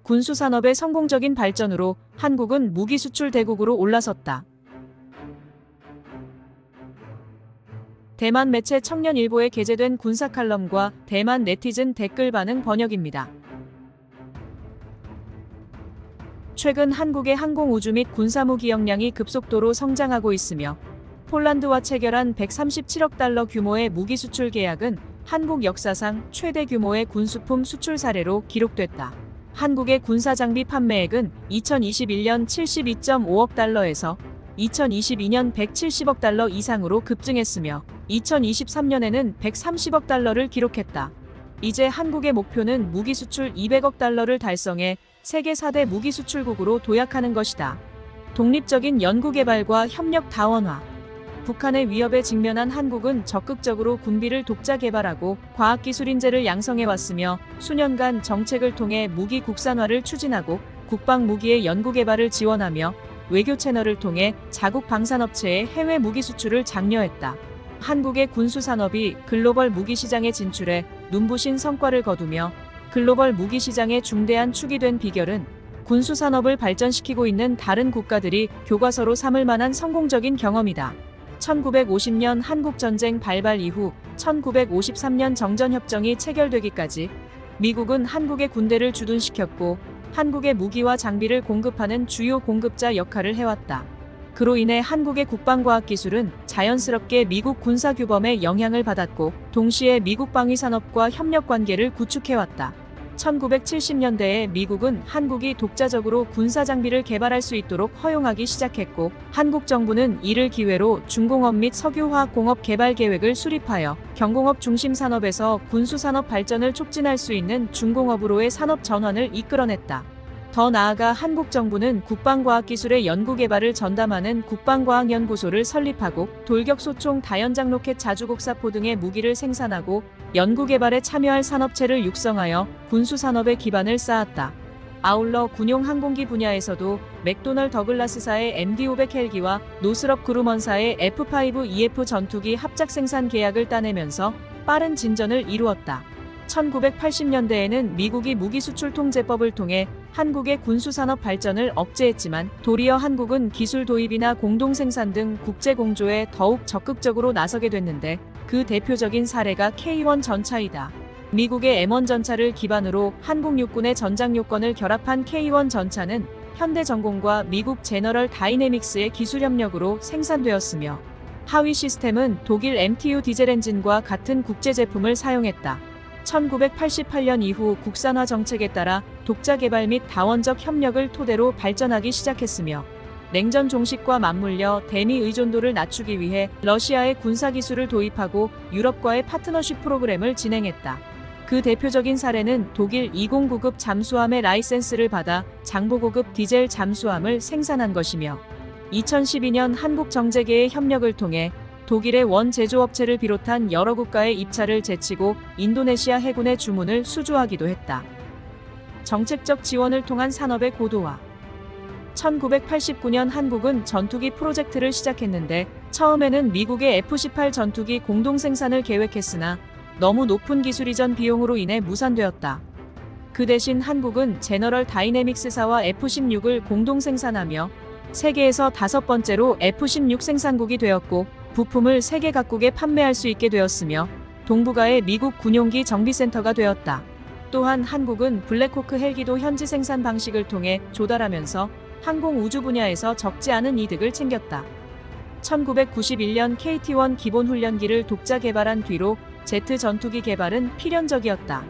군수산업의 성공적인 발전으로 한국은 무기 수출 대국으로 올라섰다. 대만 매체 청년일보에 게재된 군사 칼럼과 대만 네티즌 댓글 반응 번역입니다. 최근 한국의 항공우주 및 군사무기 역량이 급속도로 성장하고 있으며 폴란드와 체결한 137억 달러 규모의 무기 수출 계약은 한국 역사상 최대 규모의 군수품 수출 사례로 기록됐다. 한국의 군사장비 판매액은 2021년 72.5억 달러에서 2022년 170억 달러 이상으로 급증했으며 2023년에는 130억 달러를 기록했다. 이제 한국의 목표는 무기 수출 200억 달러를 달성해 세계 4대 무기 수출국으로 도약하는 것이다. 독립적인 연구개발과 협력 다원화. 북한의 위협에 직면한 한국은 적극적으로 군비를 독자 개발하고 과학기술 인재를 양성해왔으며 수년간 정책을 통해 무기 국산화를 추진하고 국방무기의 연구개발을 지원하며 외교 채널을 통해 자국 방산업체의 해외 무기 수출을 장려했다. 한국의 군수산업이 글로벌 무기 시장에 진출해 눈부신 성과를 거두며 글로벌 무기 시장의 중대한 축이 된 비결은 군수산업을 발전시키고 있는 다른 국가들이 교과서로 삼을 만한 성공적인 경험이다. 1950년 한국전쟁 발발 이후 1953년 정전협정이 체결되기까지 미국은 한국의 군대를 주둔시켰고 한국의 무기와 장비를 공급하는 주요 공급자 역할을 해왔다. 그로 인해 한국의 국방과학기술은 자연스럽게 미국 군사규범의 영향을 받았고 동시에 미국 방위산업과 협력관계를 구축해왔다. 1970년대에 미국은 한국이 독자적으로 군사장비를 개발할 수 있도록 허용하기 시작했고 한국 정부는 이를 기회로 중공업 및 석유화학공업 개발 계획을 수립하여 경공업 중심 산업에서 군수산업 발전을 촉진할 수 있는 중공업으로의 산업 전환을 이끌어냈다. 더 나아가 한국 정부는 국방과학기술의 연구개발을 전담하는 국방과학연구소를 설립하고 돌격소총 다연장 로켓 자주곡사포 등의 무기를 생산하고 연구개발에 참여할 산업체를 육성하여 군수산업의 기반을 쌓았다. 아울러 군용 항공기 분야에서도 맥도널 더글라스사의 MD-500 헬기와 노스럽 그루먼사의 F-5EF 전투기 합작 생산 계약을 따내면서 빠른 진전을 이루었다. 1980년대에는 미국이 무기수출통제법을 통해 한국의 군수산업 발전을 억제했지만 도리어 한국은 기술 도입이나 공동생산 등 국제공조에 더욱 적극적으로 나서게 됐는데 그 대표적인 사례가 K-1 전차이다. 미국의 M1 전차를 기반으로 한국 육군의 전장 요건을 결합한 K-1 전차는 현대전공과 미국 제너럴 다이내믹스의 기술 협력으로 생산되었으며 하위 시스템은 독일 MTU 디젤 엔진과 같은 국제 제품을 사용했다. 1988년 이후 국산화 정책에 따라 독자 개발 및 다원적 협력을 토대로 발전하기 시작했으며 냉전 종식과 맞물려 대미 의존도를 낮추기 위해 러시아의 군사기술을 도입하고 유럽과의 파트너십 프로그램을 진행했다. 그 대표적인 사례는 독일 209급 잠수함의 라이센스를 받아 장보고급 디젤 잠수함을 생산한 것이며 2012년 한국정제계의 협력을 통해 독일의 원 제조업체를 비롯한 여러 국가의 입찰을 제치고 인도네시아 해군의 주문을 수주하기도 했다. 정책적 지원을 통한 산업의 고도화. 1989년 한국은 전투기 프로젝트를 시작했는데 처음에는 미국의 F-18 전투기 공동 생산을 계획했으나 너무 높은 기술 이전 비용으로 인해 무산되었다. 그 대신 한국은 제너럴 다이내믹스사와 F-16을 공동 생산하며 세계에서 5번째로 F-16 생산국이 되었고 부품을 세계 각국에 판매할 수 있게 되었으며 동북아의 미국 군용기 정비센터가 되었다. 또한 한국은 블랙호크 헬기도 현지 생산 방식을 통해 조달하면서 항공우주 분야에서 적지 않은 이득을 챙겼다. 1991년 KT-1 기본훈련기를 독자 개발한 뒤로 제트 전투기 개발은 필연적이었다.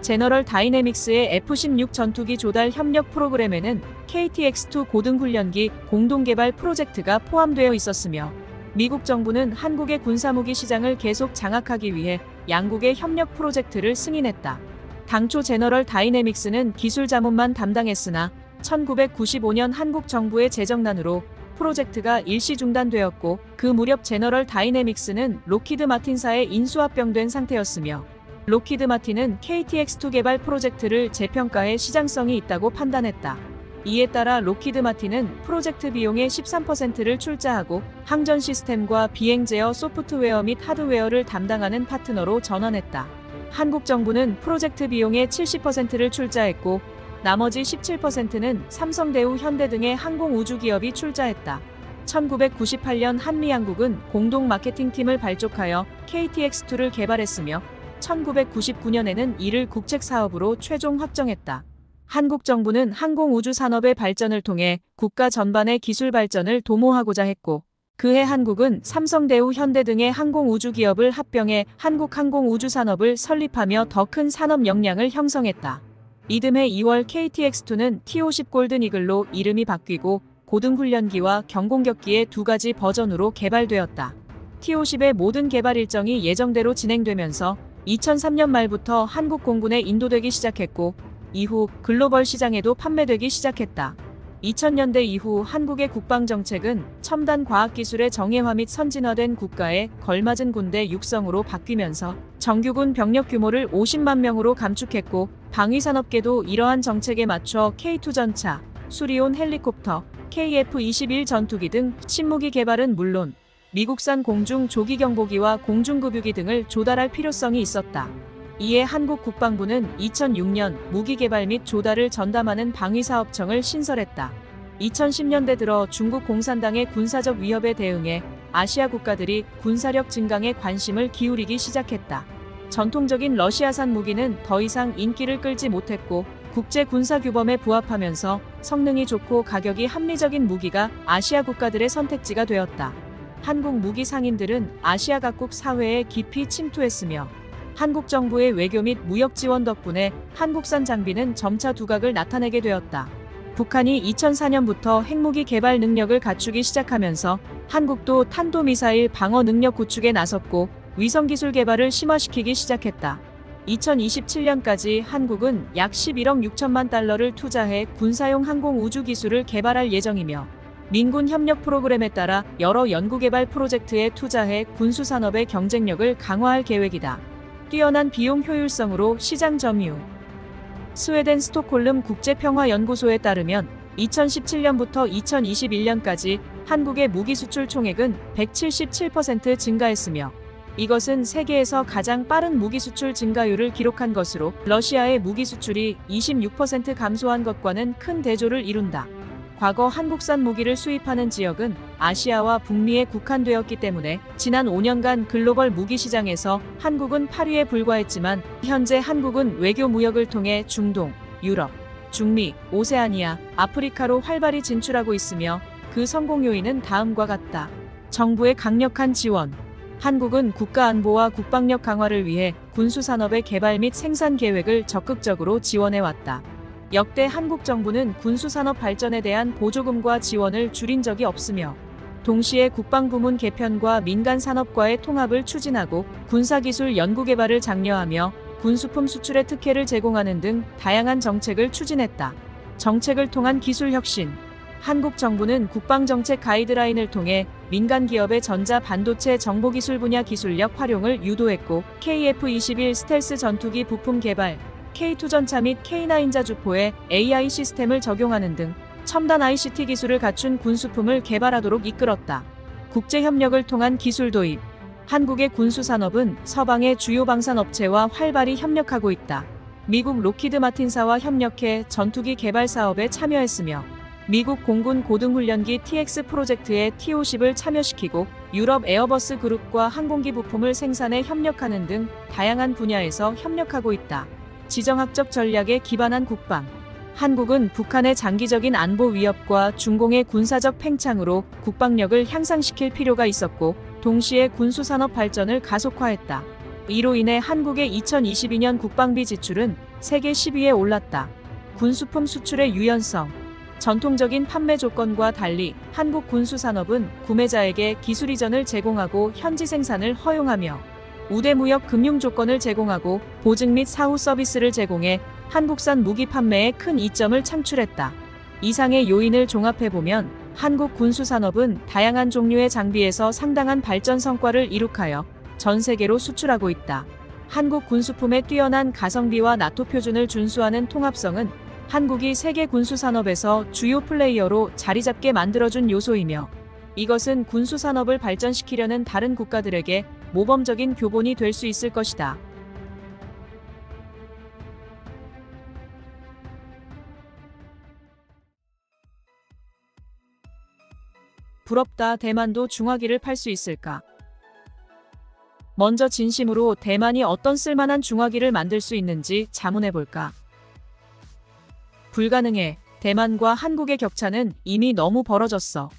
제너럴 다이내믹스의 F-16 전투기 조달 협력 프로그램에는 KT-X2 고등훈련기 공동개발 프로젝트가 포함되어 있었으며 미국 정부는 한국의 군사무기 시장을 계속 장악하기 위해 양국의 협력 프로젝트를 승인했다. 당초 제너럴 다이내믹스는 기술 자문만 담당했으나 1995년 한국 정부의 재정난으로 프로젝트가 일시 중단되었고 그 무렵 제너럴 다이내믹스는 로키드 마틴사에 인수합병된 상태였으며 로키드 마틴은 KT-X2 개발 프로젝트를 재평가해 시장성이 있다고 판단했다. 이에 따라 로키드 마틴은 프로젝트 비용의 13%를 출자하고 항전 시스템과 비행 제어 소프트웨어 및 하드웨어를 담당하는 파트너로 전환했다. 한국 정부는 프로젝트 비용의 70%를 출자했고 나머지 17%는 삼성, 대우, 현대 등의 항공우주기업이 출자했다. 1998년 한미양국은 공동 마케팅팀을 발족하여 KTX2를 개발했으며 1999년에는 이를 국책사업으로 최종 확정했다. 한국 정부는 항공우주 산업의 발전을 통해 국가 전반의 기술 발전을 도모하고자 했고, 그해 한국은 삼성, 대우, 현대 등의 항공우주 기업을 합병해 한국항공우주산업을 설립하며 더 큰 산업 역량을 형성했다. 이듬해 2월 KTX2는 T50 골든 이글로 이름이 바뀌고 고등훈련기와 경공격기의 두 가지 버전으로 개발되었다. T50의 모든 개발 일정이 예정대로 진행되면서 2003년 말부터 한국 공군에 인도되기 시작했고, 이후 글로벌 시장에도 판매되기 시작했다. 2000년대 이후 한국의 국방정책은 첨단 과학기술의 정예화 및 선진화된 국가에 걸맞은 군대 육성으로 바뀌면서 정규군 병력 규모를 50만 명으로 감축했고, 방위산업계도 이러한 정책에 맞춰 K2 전차, 수리온 헬리콥터, KF-21 전투기 등 신무기 개발은 물론 미국산 공중 조기경보기와 공중급유기 등을 조달할 필요성이 있었다. 이에 한국 국방부는 2006년 무기 개발 및 조달을 전담하는 방위사업청을 신설했다. 2010년대 들어 중국 공산당의 군사적 위협에 대응해 아시아 국가들이 군사력 증강에 관심을 기울이기 시작했다. 전통적인 러시아산 무기는 더 이상 인기를 끌지 못했고, 국제 군사 규범에 부합하면서 성능이 좋고 가격이 합리적인 무기가 아시아 국가들의 선택지가 되었다. 한국 무기 상인들은 아시아 각국 사회에 깊이 침투했으며, 한국 정부의 외교 및 무역 지원 덕분에 한국산 장비는 점차 두각을 나타내게 되었다. 북한이 2004년부터 핵무기 개발 능력을 갖추기 시작하면서 한국도 탄도미사일 방어 능력 구축에 나섰고, 위성기술 개발을 심화시키기 시작했다. 2027년까지 한국은 약 11억 6천만 달러를 투자해 군사용 항공우주 기술을 개발할 예정이며, 민군 협력 프로그램에 따라 여러 연구개발 프로젝트에 투자해 군수산업의 경쟁력을 강화할 계획이다. 뛰어난 비용 효율성으로 시장 점유. 스웨덴 스톡홀름 국제평화연구소에 따르면 2017년부터 2021년까지 한국의 무기 수출 총액은 177% 증가했으며, 이것은 세계에서 가장 빠른 무기 수출 증가율을 기록한 것으로 러시아의 무기 수출이 26% 감소한 것과는 큰 대조를 이룬다. 과거 한국산 무기를 수입하는 지역은 아시아와 북미에 국한되었기 때문에 지난 5년간 글로벌 무기 시장에서 한국은 8위에 불과했지만, 현재 한국은 외교 무역을 통해 중동, 유럽, 중미, 오세아니아, 아프리카로 활발히 진출하고 있으며, 그 성공 요인은 다음과 같다. 정부의 강력한 지원. 한국은 국가 안보와 국방력 강화를 위해 군수산업의 개발 및 생산 계획을 적극적으로 지원해왔다. 역대 한국 정부는 군수산업 발전에 대한 보조금과 지원을 줄인 적이 없으며, 동시에 국방부문 개편과 민간산업과의 통합을 추진하고 군사기술 연구개발을 장려하며 군수품 수출의 특혜를 제공하는 등 다양한 정책을 추진했다. 정책을 통한 기술 혁신. 한국 정부는 국방정책 가이드라인을 통해 민간 기업의 전자 반도체 정보기술 분야 기술력 활용을 유도했고, KF-21 스텔스 전투기 부품 개발, K2 전차 및 K9 자주포에 AI 시스템을 적용하는 등 첨단 ICT 기술을 갖춘 군수품을 개발하도록 이끌었다. 국제협력을 통한 기술 도입. 한국의 군수산업은 서방의 주요 방산업체와 활발히 협력하고 있다. 미국 로키드 마틴사와 협력해 전투기 개발 사업에 참여했으며, 미국 공군 고등훈련기 TX 프로젝트에 T50을 참여시키고, 유럽 에어버스 그룹과 항공기 부품을 생산해 협력하는 등 다양한 분야에서 협력하고 있다. 지정학적 전략에 기반한 국방. 한국은 북한의 장기적인 안보 위협과 중공의 군사적 팽창으로 국방력을 향상시킬 필요가 있었고, 동시에 군수산업 발전을 가속화했다. 이로 인해 한국의 2022년 국방비 지출은 세계 10위에 올랐다. 군수품 수출의 유연성. 전통적인 판매 조건과 달리 한국 군수산업은 구매자에게 기술 이전을 제공하고 현지 생산을 허용하며, 우대무역 금융 조건을 제공하고 보증 및 사후 서비스를 제공해 한국산 무기 판매에 큰 이점을 창출했다. 이상의 요인을 종합해보면 한국 군수산업은 다양한 종류의 장비에서 상당한 발전 성과를 이룩하여 전 세계로 수출하고 있다. 한국 군수품의 뛰어난 가성비와 나토 표준을 준수하는 통합성은 한국이 세계 군수산업에서 주요 플레이어로 자리잡게 만들어준 요소이며, 이것은 군수산업을 발전시키려는 다른 국가들에게 모범적인 교본이 될 수 있을 것이다. 부럽다. 대만도 중화기를 팔 수 있을까? 먼저 진심으로 대만이 어떤 쓸만한 중화기를 만들 수 있는지 자문해볼까? 불가능해. 대만과 한국의 격차는 이미 너무 벌어졌어.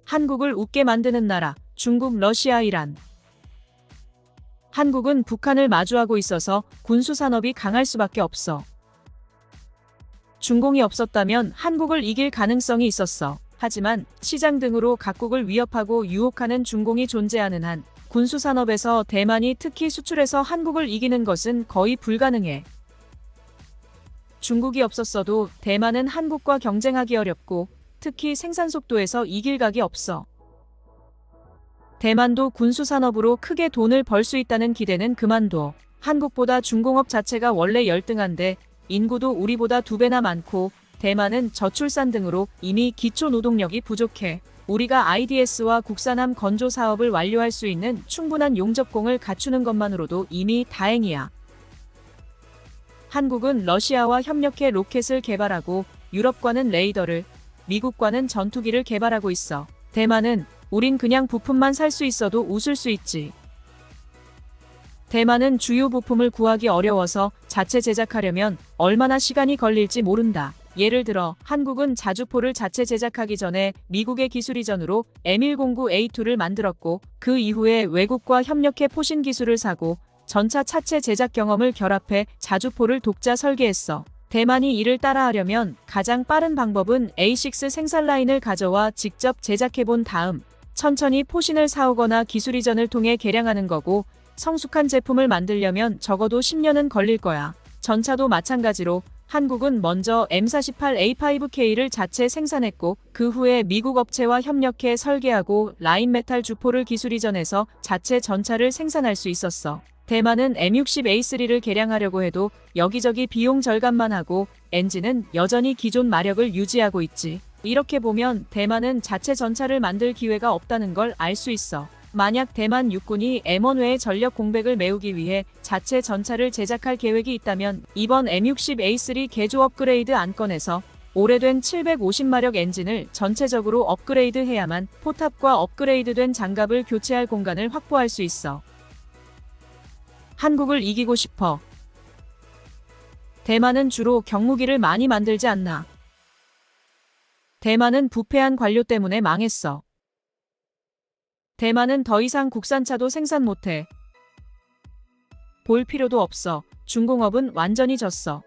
한국을 웃게 만드는 나라, 중국, 러시아, 이란. 한국은 북한을 마주하고 있어서 군수산업이 강할 수밖에 없어. 중공이 없었다면 한국을 이길 가능성이 있었어. 하지만 시장 등으로 각국을 위협하고 유혹하는 중공이 존재하는 한 군수산업에서 대만이 특히 수출해서 한국을 이기는 것은 거의 불가능해. 중국이 없었어도 대만은 한국과 경쟁하기 어렵고 특히 생산 속도에서 이길 각이 없어. 대만도 군수산업으로 크게 돈을 벌 수 있다는 기대는 그만둬. 한국보다 중공업 자체가 원래 열등한데 인구도 우리보다 2배나 많고 대만은 저출산 등으로 이미 기초 노동력이 부족해. 우리가 IDS와 국산함 건조 사업을 완료할 수 있는 충분한 용접공을 갖추는 것만으로도 이미 다행이야. 한국은 러시아와 협력해 로켓을 개발하고 유럽과는 레이더를, 미국과는 전투기를 개발하고 있어. 대만은 우린 그냥 부품만 살 수 있어도 웃을 수 있지. 대만은 주요 부품을 구하기 어려워서 자체 제작하려면 얼마나 시간이 걸릴지 모른다. 예를 들어 한국은 자주포를 자체 제작하기 전에 미국의 기술 이전으로 M109A2를 만들었고 그 이후에 외국과 협력해 포신 기술을 사고 전차 차체 제작 경험을 결합해 자주포를 독자 설계했어. 대만이 이를 따라하려면 가장 빠른 방법은 A6 생산 라인을 가져와 직접 제작해본 다음 천천히 포신을 사오거나 기술 이전을 통해 개량하는 거고 성숙한 제품을 만들려면 적어도 10년은 걸릴 거야. 전차도 마찬가지로 한국은 먼저 M48A5K를 자체 생산했고 그 후에 미국 업체와 협력해 설계하고 라인 메탈 주포를 기술 이전해서 자체 전차를 생산할 수 있었어. 대만은 M60A3를 개량하려고 해도 여기저기 비용 절감만 하고 엔진은 여전히 기존 마력을 유지하고 있지. 이렇게 보면 대만은 자체 전차를 만들 기회가 없다는 걸 알 수 있어. 만약 대만 육군이 M1 외의 전력 공백을 메우기 위해 자체 전차를 제작할 계획이 있다면 이번 M60A3 개조 업그레이드 안건에서 오래된 750마력 엔진을 전체적으로 업그레이드해야만 포탑과 업그레이드된 장갑을 교체할 공간을 확보할 수 있어. 한국을 이기고 싶어. 대만은 주로 경무기를 많이 만들지 않나. 대만은 부패한 관료 때문에 망했어. 대만은 더 이상 국산차도 생산 못해. 볼 필요도 없어. 중공업은 완전히 졌어.